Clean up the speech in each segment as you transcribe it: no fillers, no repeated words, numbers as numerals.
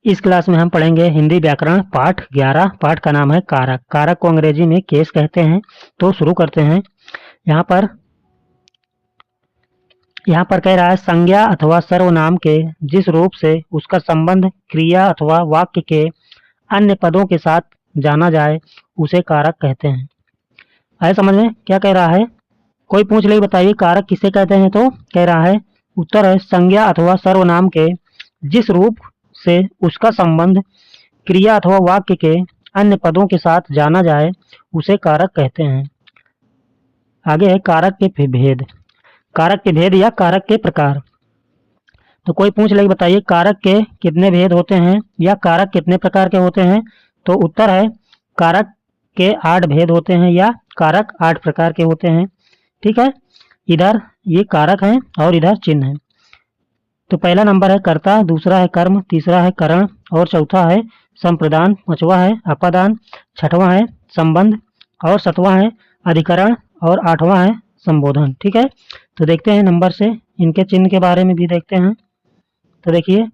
इस क्लास में हम पढ़ेंगे हिंदी व्याकरण पाठ 11। पाठ का नाम है कारक। कारक को अंग्रेजी में केस कहते हैं। तो शुरू करते हैं। यहाँ पर कह रहा है संज्ञा अथवा सर्वनाम के जिस रूप से उसका संबंध क्रिया अथवा वाक्य के अन्य पदों के साथ जाना जाए उसे कारक कहते हैं। आए समझ में क्या कह रहा है? कोई पूछ ले बताइए कारक किसे कहते हैं, तो कह रहा है उत्तर है संज्ञा अथवा सर्वनाम के जिस रूप से उसका संबंध क्रिया अथवा वाक्य के अन्य पदों के साथ जाना जाए उसे कारक कहते हैं। आगे है कारक के भेद। कारक के भेद या कारक के प्रकार। तो कोई पूछ ले बताइए कारक के कितने भेद होते हैं या कारक कितने प्रकार के होते हैं, तो उत्तर है कारक के 8 भेद होते हैं या कारक 8 प्रकार के होते हैं। ठीक है, इधर ये कारक हैं और इधर चिन्ह है। तो पहला नंबर है कर्ता, दूसरा है कर्म, तीसरा है करण और चौथा है संप्रदान, पांचवा है अपादान, छठवां है संबंध और सातवां है अधिकरण और आठवां है संबोधन। ठीक है, तो देखते हैं नंबर से इनके चिन्ह के बारे में भी देखते हैं। तो देखिए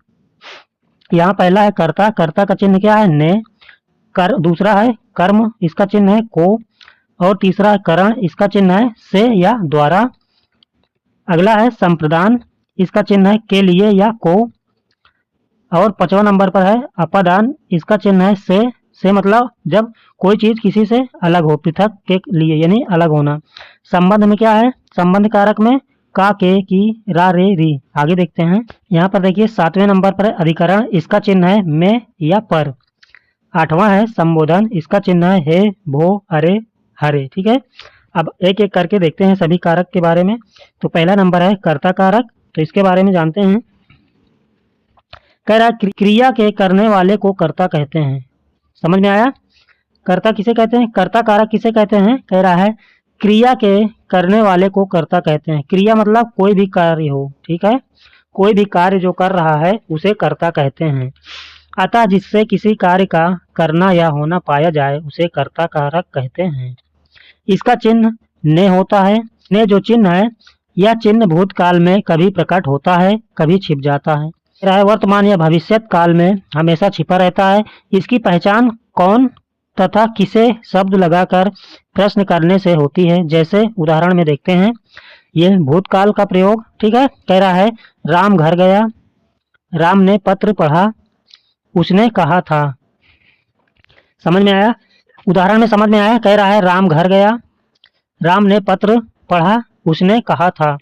यहाँ पहला है कर्ता। कर्ता का चिन्ह क्या है? ने। दूसरा है कर्म, इसका चिन्ह है को। और तीसरा है करण, इसका चिन्ह है से या द्वारा। अगला है संप्रदान, इसका चिन्ह है के लिए या को। और 5वां नंबर पर है अपादान, इसका चिन्ह है से मतलब जब कोई चीज किसी से अलग हो, पृथक के लिए यानी अलग होना। संबंध में क्या है? संबंध कारक में का, के, की, रा, रे, री। आगे देखते हैं। यहाँ पर देखिए 7वें नंबर पर है अधिकरण, इसका चिन्ह है में या पर। 8वां है संबोधन, इसका चिन्ह है हे, भो, अरे, हरे। ठीक है, अब एक एक करके देखते हैं सभी कारक के बारे में। तो पहला नंबर है कर्ता कारक, तो इसके बारे में जानते हैं। कह रहा है क्रिया के करने वाले को कर्ता कहते हैं। समझ में आया? कर्ता किसे कहते हैं? कर्ता कारक किसे कहते हैं? कह रहा है क्रिया के करने वाले को कर्ता कहते हैं। क्रिया मतलब कोई भी कार्य हो। ठीक है, कोई भी कार्य जो कर रहा है उसे कर्ता कहते हैं। अतः जिससे किसी कार्य का करना या होना पाया जाए उसे कर्ता कारक कहते हैं। इसका चिन्ह ने होता है। ने जो चिन्ह है यह चिन्ह भूतकाल में कभी प्रकट होता है, कभी छिप जाता है। वर्तमान या भविष्यत काल में हमेशा छिपा रहता है। इसकी पहचान कौन तथा किसे शब्द लगाकर प्रश्न करने से होती है। जैसे उदाहरण में देखते हैं, ये भूतकाल का प्रयोग। ठीक है, कह रहा है राम घर गया, राम ने पत्र पढ़ा, उसने कहा था। समझ में आया? उदाहरण में समझ में आया? कह रहा है राम घर गया, राम ने पत्र पढ़ा, उसने कहा था।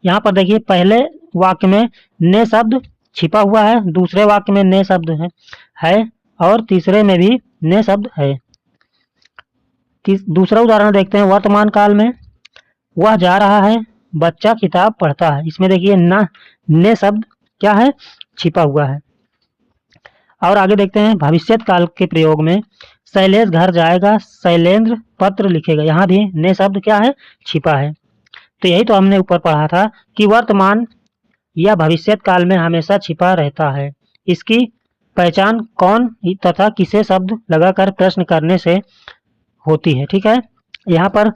यहाँ पर देखिए पहले वाक्य में ने शब्द छिपा हुआ है, दूसरे वाक्य में ने शब्द है और तीसरे में भी ने शब्द है। दूसरा उदाहरण देखते हैं। वर्तमान काल में वह जा रहा है, बच्चा किताब पढ़ता है। इसमें देखिए ना ने शब्द क्या है? छिपा हुआ है। और आगे देखते हैं भविष्यत काल के प्रयोग में शैलेश घर जाएगा, शैलेंद्र पत्र लिखेगा। यहाँ भी ने शब्द क्या है? छिपा है। तो यही तो हमने ऊपर पढ़ा था कि वर्तमान या भविष्यत काल में हमेशा छिपा रहता है। इसकी पहचान कौन तथा किसे शब्द लगाकर प्रश्न करने से होती है। ठीक है, यहाँ पर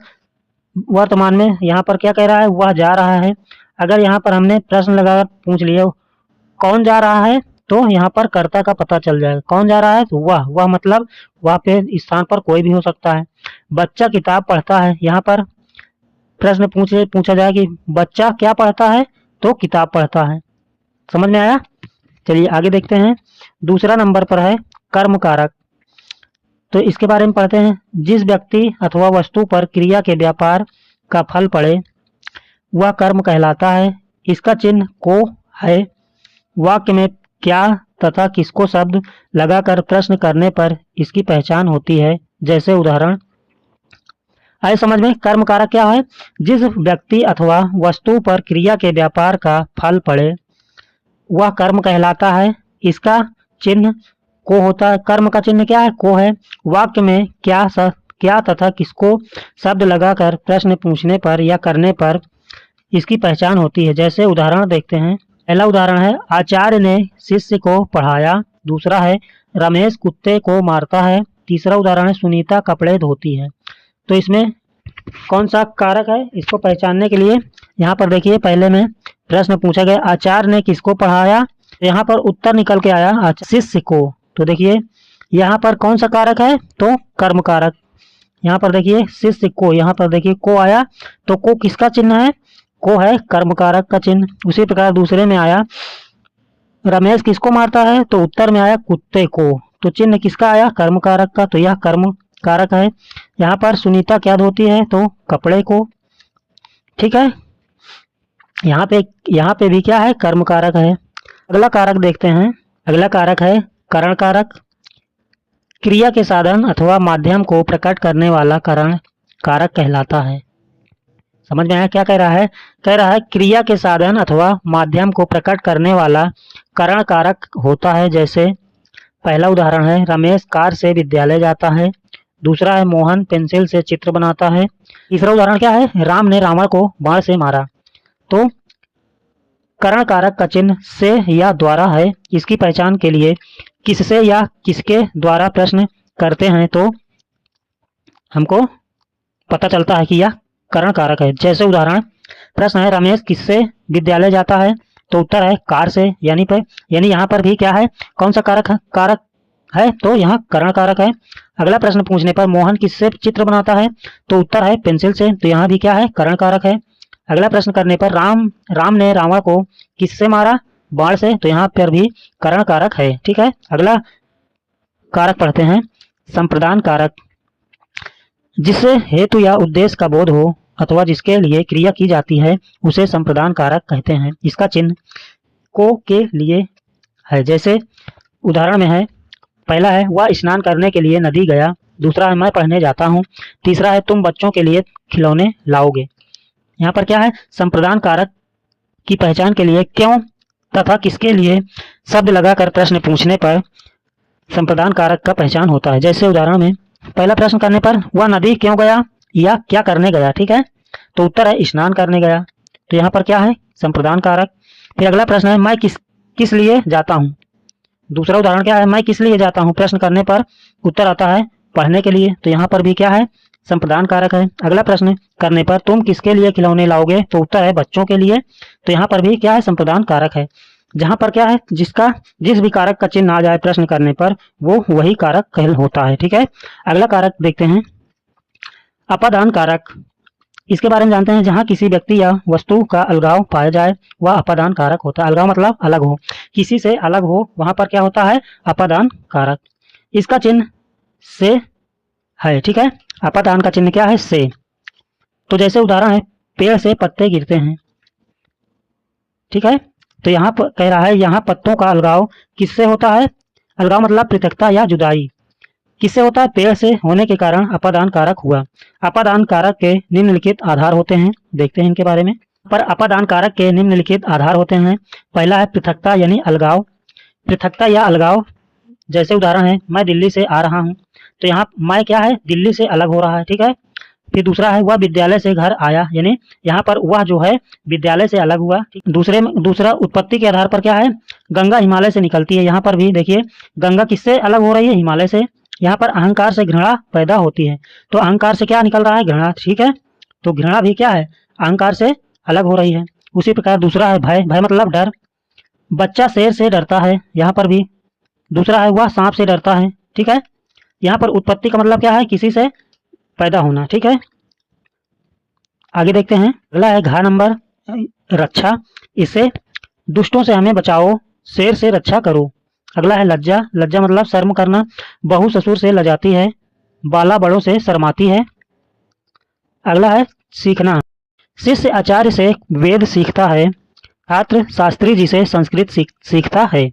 वर्तमान में यहाँ पर क्या कह रहा है? वह जा रहा है। अगर यहाँ पर हमने प्रश्न लगाकर पूछ लिया कौन जा रहा है, तो यहाँ पर कर्ता का पता चल जाएगा। कौन जा रहा है? तो वह मतलब वह पे स्थान पर कोई भी हो सकता है। बच्चा किताब पढ़ता है, यहाँ पर प्रश्न पूछा जाए कि बच्चा क्या पढ़ता है, तो किताब पढ़ता है। समझ में आया? चलिए आगे देखते हैं। दूसरा नंबर पर है कर्म कारक। तो इसके बारे में पढ़ते हैं। जिस व्यक्ति अथवा वस्तु पर क्रिया के व्यापार का फल पड़े वह कर्म कहलाता है। इसका चिन्ह को है। वाक्य में क्या तथा किसको शब्द लगाकर प्रश्न करने पर इसकी पहचान होती है। जैसे उदाहरण आए समझ में। कर्म कारक क्या है? जिस व्यक्ति अथवा वस्तु पर क्रिया के व्यापार का फल पड़े वह कर्म कहलाता है। इसका चिन्ह को होता है। कर्म का चिन्ह क्या है? को है। वाक्य में क्या तथा किसको शब्द लगाकर प्रश्न पूछने पर या करने पर इसकी पहचान होती है। जैसे उदाहरण देखते हैं। पहला उदाहरण है आचार्य ने शिष्य को पढ़ाया। दूसरा है रमेश कुत्ते को मारता है। तीसरा उदाहरण है सुनीता कपड़े धोती है। तो इसमें कौन सा कारक है? इसको पहचानने के लिए यहाँ पर देखिए पहले में प्रश्न पूछा गया आचार्य ने किसको पढ़ाया, यहाँ पर उत्तर निकल के आया अच्छा शिष्य को। तो देखिए यहाँ पर कौन सा कारक है, तो कर्म कारक। यहाँ पर देखिए शिष्य को, यहाँ पर देखिए को आया, तो को किसका चिन्ह है, को है कर्म कारक का चिन्ह। उसी प्रकार दूसरे में आया रमेश किसको मारता है, तो उत्तर में आया कुत्ते को, तो चिन्ह किसका आया, कर्म कारक का, तो यह कर्म कारक है। यहाँ पर सुनीता क्या धोती है, तो कपड़े को। ठीक है, यहाँ पे भी क्या है, कर्म कारक है। अगला कारक देखते हैं। अगला कारक है करण कारक। क्रिया के साधन अथवा माध्यम को प्रकट करने वाला करण कारक कहलाता है। समझ में आया क्या कह रहा है, कह रहा है क्रिया के साधन अथवा माध्यम को प्रकट करने वाला करण कारक होता है। जैसे पहला उदाहरण है रमेश कार से विद्यालय जाता है। दूसरा है मोहन पेंसिल से चित्र बनाता है। तीसरा उदाहरण क्या है, राम ने रावण को बाण से मारा। तो करण कारक का चिन्ह से या द्वारा है। इसकी पहचान के लिए किससे या किसके द्वारा प्रश्न करते हैं तो हमको पता चलता है कि यह करण कारक है। जैसे उदाहरण प्रश्न है रमेश किससे विद्यालय जाता है, तो उत्तर है कार से, यानी यहाँ पर भी क्या है, कौन सा कारक है, तो यहाँ करण कारक है। अगला प्रश्न पूछने पर मोहन किससे चित्र बनाता है, तो उत्तर है पेंसिल से, तो यहाँ भी क्या है, करण कारक है। अगला प्रश्न करने पर राम ने रावण को किससे मारा, बाण से, तो यहाँ पर भी करण कारक है। ठीक है, अगला कारक पढ़ते हैं संप्रदान कारक। जिससे हेतु या उद्देश्य का बोध हो अथवा जिसके लिए क्रिया की जाती है उसे संप्रदान कारक कहते हैं। इसका चिन्ह को के लिए है। जैसे उदाहरण में है, पहला है वह स्नान करने के लिए नदी गया। दूसरा है मैं पढ़ने जाता हूँ। तीसरा है तुम बच्चों के लिए खिलौने लाओगे। यहाँ पर क्या है, संप्रदान कारक की पहचान के लिए क्यों तथा किसके लिए शब्द लगाकर प्रश्न पूछने पर संप्रदान कारक का पहचान होता है। जैसे उदाहरण में पहला प्रश्न करने पर वह नदी क्यों गया या क्या करने गया। ठीक है, तो उत्तर है स्नान करने गया, तो यहाँ पर क्या है, संप्रदान कारक। फिर अगला प्रश्न है मैं किस लिए जाता हूँ। दूसरा उदाहरण क्या है, मैं किस लिए जाता हूँ। प्रश्न करने पर उत्तर आता है पढ़ने के लिए, तो यहाँ पर भी क्या है, संप्रदान कारक है। अगला प्रश्न करने पर तुम किसके लिए खिलौने लाओगे, तो उत्तर है बच्चों के लिए, तो यहाँ पर भी क्या है, संप्रदान कारक है। जहां पर क्या है, जिस भी कारक का चिन्ह आ जाए प्रश्न करने पर वो वही कारक कहल होता है। ठीक है, अगला कारक देखते हैं अपादान कारक। इसके बारे में जानते हैं। जहां किसी व्यक्ति या वस्तु का अलगाव पाया जाए वह अपादान कारक होता है। अलगाव मतलब अलग हो, किसी से अलग हो, वहां पर क्या होता है, अपादान कारक। इसका चिन्ह से है। ठीक है, अपादान का चिन्ह क्या है, से। तो जैसे उदाहरण है पेड़ से पत्ते गिरते हैं। ठीक है, तो यहाँ पर कह रहा है यहाँ पत्तों का अलगाव किससे होता है, अलगाव मतलब पृथकता या जुदाई किससे होता है, पेड़ से होने के कारण अपादान कारक हुआ। अपादान कारक के निम्नलिखित आधार होते हैं, देखते हैं इनके बारे में। पर अपादान कारक के निम्नलिखित आधार होते हैं। पहला है पृथकता यानी अलगाव। पृथकता या अलगाव, जैसे उदाहरण है मैं दिल्ली से आ रहा हूँ, तो यहाँ मैं क्या है, दिल्ली से अलग हो रहा है। ठीक है, फिर दूसरा है वह विद्यालय से घर आया, यानी यहाँ पर वह जो है विद्यालय से अलग हुआ। दूसरा उत्पत्ति के आधार पर क्या है, गंगा हिमालय से निकलती है। यहाँ पर भी देखिए गंगा किससे अलग हो रही है, हिमालय से। यहाँ पर अहंकार से घृणा पैदा होती है, तो अहंकार से क्या निकल रहा है, घृणा। ठीक है, तो घृणा भी क्या है, अहंकार से अलग हो रही है। उसी प्रकार दूसरा है भय। भय मतलब डर। बच्चा शेर से डरता है, यहाँ पर भी। दूसरा है वह सांप से डरता है। ठीक है, यहाँ पर उत्पत्ति का मतलब क्या है, किसी से पैदा होना। ठीक है, आगे देखते हैं। अगला है घ नंबर रक्षा। इससे दुष्टों से हमें बचाओ, शेर से रक्षा करो। अगला है लज्जा। लज्जा मतलब शर्म करना। बहू ससुर से लजाती है, बाला बड़ों से शर्माती है। अगला है सीखना। शिष्य आचार्य से वेद सीखता है, छात्र शास्त्री जी से संस्कृत सीखता है।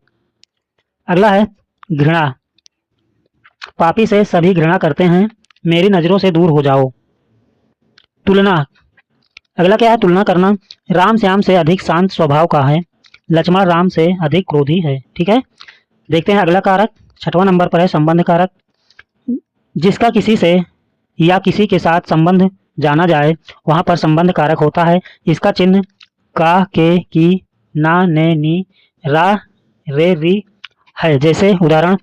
अगला है घृणा। पापी से सभी घृणा करते हैं, मेरी नजरों से दूर हो जाओ। तुलना। अगला क्या है, तुलना करना। राम श्याम से अधिक शांत स्वभाव का है, लक्ष्मण राम से अधिक क्रोधी है। ठीक है, देखते हैं अगला कारक। 6वां नंबर पर है संबंध कारक। जिसका किसी से या किसी के साथ संबंध जाना जाए वहां पर संबंध कारक होता है। इसका चिन्ह का, के, की, ना, ने, नी, रा, रे, री है। जैसे उदाहरण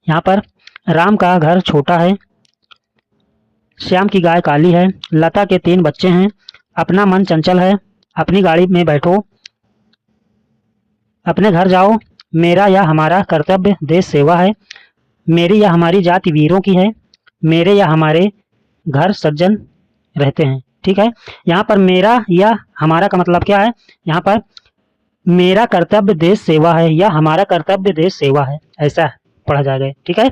यहाँ पर राम का घर छोटा है, श्याम की गाय काली है, लता के 3 बच्चे हैं, अपना मन चंचल है, अपनी गाड़ी में बैठो, अपने घर जाओ, मेरा या हमारा कर्तव्य देश सेवा है, मेरी या हमारी जाति वीरों की है, मेरे या हमारे घर सज्जन रहते हैं। ठीक है, यहाँ पर मेरा या हमारा का मतलब क्या है, यहाँ पर मेरा कर्तव्य देश सेवा है या हमारा कर्तव्य देश सेवा है, ऐसा पढ़ा जाएगा। ठीक है,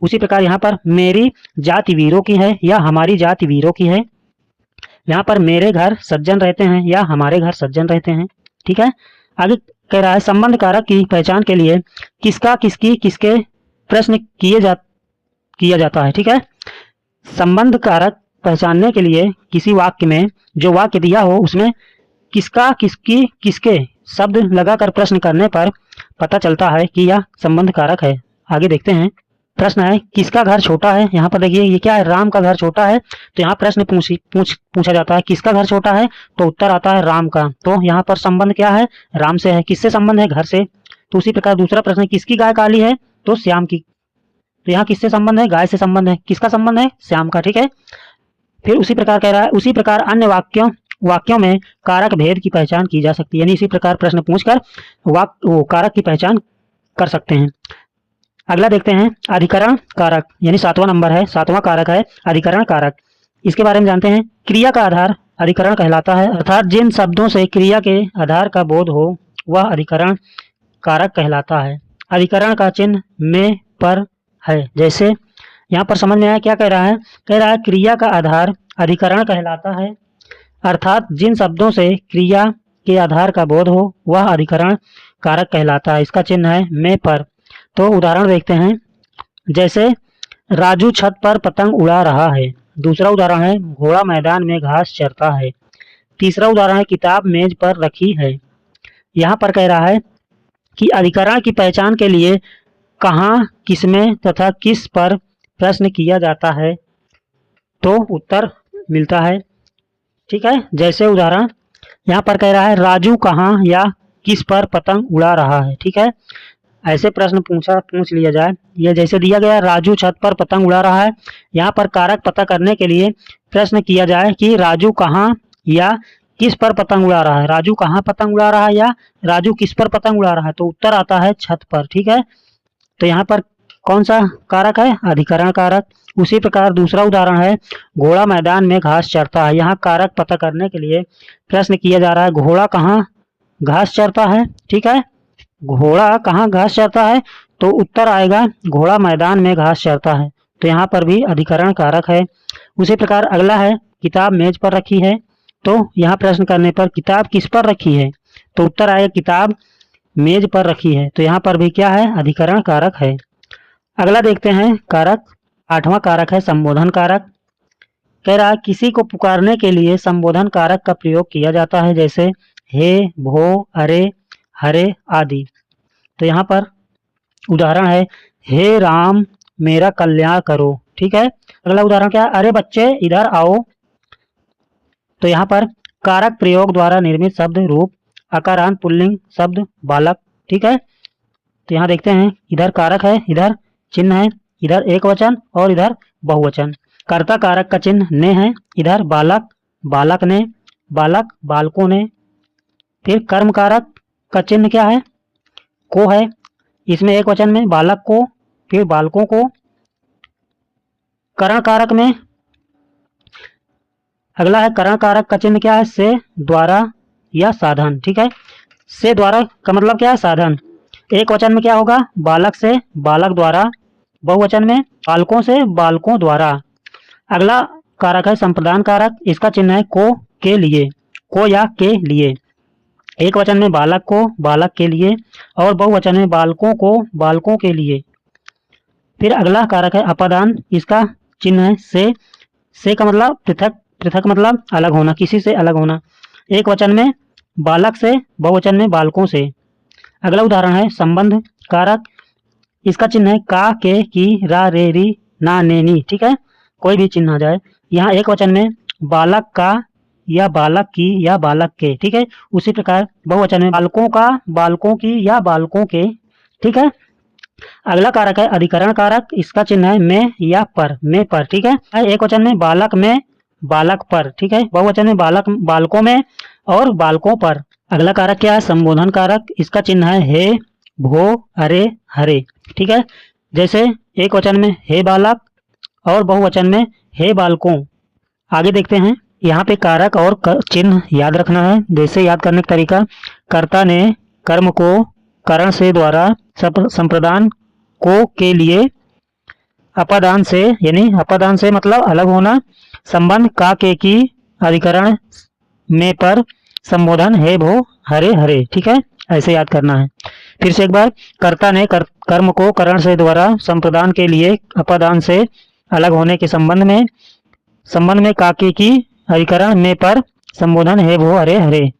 उसी प्रकार यहाँ पर मेरी जाति वीरों की है या हमारी जाति वीरों की है, यहाँ पर मेरे घर सज्जन रहते हैं या हमारे घर सज्जन रहते हैं। ठीक है, आगे कह रहा है संबंध कारक की पहचान के लिए किसका, किसकी, किसके प्रश्न किया जाता है। ठीक है, संबंध कारक पहचानने के लिए किसी वाक्य में जो वाक्य दिया हो उसमें किसका, किसकी, किसके शब्द लगाकर प्रश्न करने पर पता चलता है कि यह संबंध कारक है। आगे देखते हैं, प्रश्न है किसका घर छोटा है। यहाँ पर देखिए ये क्या है, राम का घर छोटा है, तो यहाँ प्रश्न पूछा जाता है किसका घर छोटा है, तो उत्तर आता है राम का। तो यहाँ पर संबंध क्या है, राम से है। किससे संबंध है, घर से। तो उसी प्रकार दूसरा प्रश्न है किसकी गाय काली है, तो श्याम की। तो यहाँ किससे संबंध है, गाय से संबंध है। किसका संबंध है, श्याम का। ठीक है, फिर उसी प्रकार कह रहा है उसी प्रकार अन्य वाक्यों में कारक भेद की पहचान की जा सकती है, यानी इसी प्रकार प्रश्न पूछकर कारक की पहचान कर सकते हैं। अगला देखते हैं अधिकरण कारक, यानी 7वां नंबर है, 7वां कारक है अधिकरण कारक। इसके बारे में जानते हैं। क्रिया का आधार अधिकरण कहलाता है, अर्थात जिन शब्दों से क्रिया के आधार का बोध हो वह अधिकरण कारक कहलाता है। अधिकरण का चिन्ह में पर है। जैसे यहाँ पर समझ में आया क्या कह रहा है, कह रहा है क्रिया का आधार अधिकरण कहलाता है, अर्थात जिन शब्दों से क्रिया के आधार का बोध हो वह अधिकरण कारक कहलाता है। इसका चिन्ह है में पर। तो उदाहरण देखते हैं, जैसे राजू छत पर पतंग उड़ा रहा है। दूसरा उदाहरण है घोड़ा मैदान में घास चरता है। तीसरा उदाहरण है किताब मेज पर रखी है। यहाँ पर कह रहा है कि अधिकरण की पहचान के लिए कहाँ, किसमें तथा किस पर प्रश्न किया जाता है तो उत्तर मिलता है। ठीक है, जैसे उदाहरण यहाँ पर कह रहा है राजू कहाँ या किस पर पतंग उड़ा रहा है। ठीक है, ऐसे प्रश्न पूछ लिया जाए। ये जैसे दिया गया राजू छत पर पतंग उड़ा रहा है, यहाँ पर कारक पता करने के लिए प्रश्न किया जाए कि राजू कहाँ या किस पर पतंग उड़ा रहा है। राजू कहाँ पतंग उड़ा रहा है या राजू किस पर पतंग उड़ा रहा है, तो उत्तर आता है छत पर। ठीक है, तो यहाँ पर कौन सा कारक है, अधिकरण कारक। उसी प्रकार दूसरा उदाहरण है घोड़ा मैदान में घास चरता है। यहाँ कारक पता करने के लिए प्रश्न किया जा रहा है घोड़ा कहाँ घास चरता है। ठीक है, घोड़ा कहाँ घास चरता है, तो उत्तर आएगा घोड़ा मैदान में घास चरता है। तो यहाँ पर भी अधिकरण कारक है। उसी प्रकार अगला है किताब मेज पर रखी है। तो यहाँ प्रश्न करने पर किताब किस पर रखी है, तो उत्तर आएगा किताब मेज पर रखी है। तो यहाँ पर भी क्या है, अधिकरण कारक है। अगला देखते हैं कारक, 8वां कारक है संबोधन कारक। कह रहा है किसी को पुकारने के लिए संबोधन कारक का प्रयोग किया जाता है, जैसे हे, भो, अरे, हरे आदि। तो यहाँ पर उदाहरण है हे राम मेरा कल्याण करो। ठीक है, अगला उदाहरण क्या है, अरे बच्चे इधर आओ। तो यहाँ पर कारक प्रयोग द्वारा निर्मित शब्द रूप अकारांत पुल्लिंग शब्द बालक। ठीक है, तो यहाँ देखते हैं इधर कारक है, इधर चिन्ह है, इधर एक वचन और इधर बहुवचन। कर्ता कारक का चिन्ह ने है, इधर बालक बालक ने, बालक बालकों ने। फिर कर्म कारक का चिन्ह क्या है, को है, इसमें एक वचन में बालक को, फिर बालकों को। करण कारक में अगला है करण कारक का चिन्ह क्या है, से, द्वारा या साधन। ठीक है, से द्वारा का मतलब क्या है, साधन। एक वचन में क्या होगा, बालक से, बालक द्वारा। बहुवचन में बालकों से, बालकों द्वारा। अगला कारक है संप्रदान कारक। इसका चिन्ह है को, के लिए, को या के लिए। एक वचन में बालक को, बालक के लिए, और बहुवचन में बालकों को, बालकों के लिए। फिर अगला कारक है अपादान। इसका चिन्ह है से का मतलब पृथक, पृथक मतलब अलग होना, किसी से अलग होना। एक वचन में बालक से, बहुवचन में बालकों से। अगला उदाहरण है संबंध कारक। इसका चिन्ह है का, के, की, रा, रे, री, ना, ने, नी। ठीक है, कोई भी चिन्ह आ जाए। यहाँ एक वचन में बालक का या बालक की या बालक के। ठीक है, उसी प्रकार बहुवचन में बालकों का, बालकों की या बालकों के। ठीक है, अगला कारक है अधिकरण कारक। इसका चिन्ह है में या पर, में पर। ठीक है, एक वचन में बालक में, बालक पर। ठीक है, बहुवचन में बालक बालकों में और बालकों पर। अगला कारक क्या है? संबोधन कारक। इसका चिन्ह है हे, भो, अरे, हरे। ठीक है। जैसे एक वचन में हे बालक और बहुवचन में हे बालकों। आगे देखते हैं। यहाँ पे कारक और चिन्ह याद रखना है। जैसे याद करने का तरीका, कर्ता ने कर्म को करण से द्वारा संप्रदान को के लिए अपादान से, यानी अपादान से मतलब अलग होना, संबंध का के की अधिकरण में पर संबोधन हे भो हरे हरे। ठीक है, ऐसे याद करना है। फिर से एक बार, कर्ता ने कर्म को करण से द्वारा संप्रदान के लिए अपादान से अलग होने के संबंध में का के की अधिकरण में पर संबोधन हे भो हरे हरे।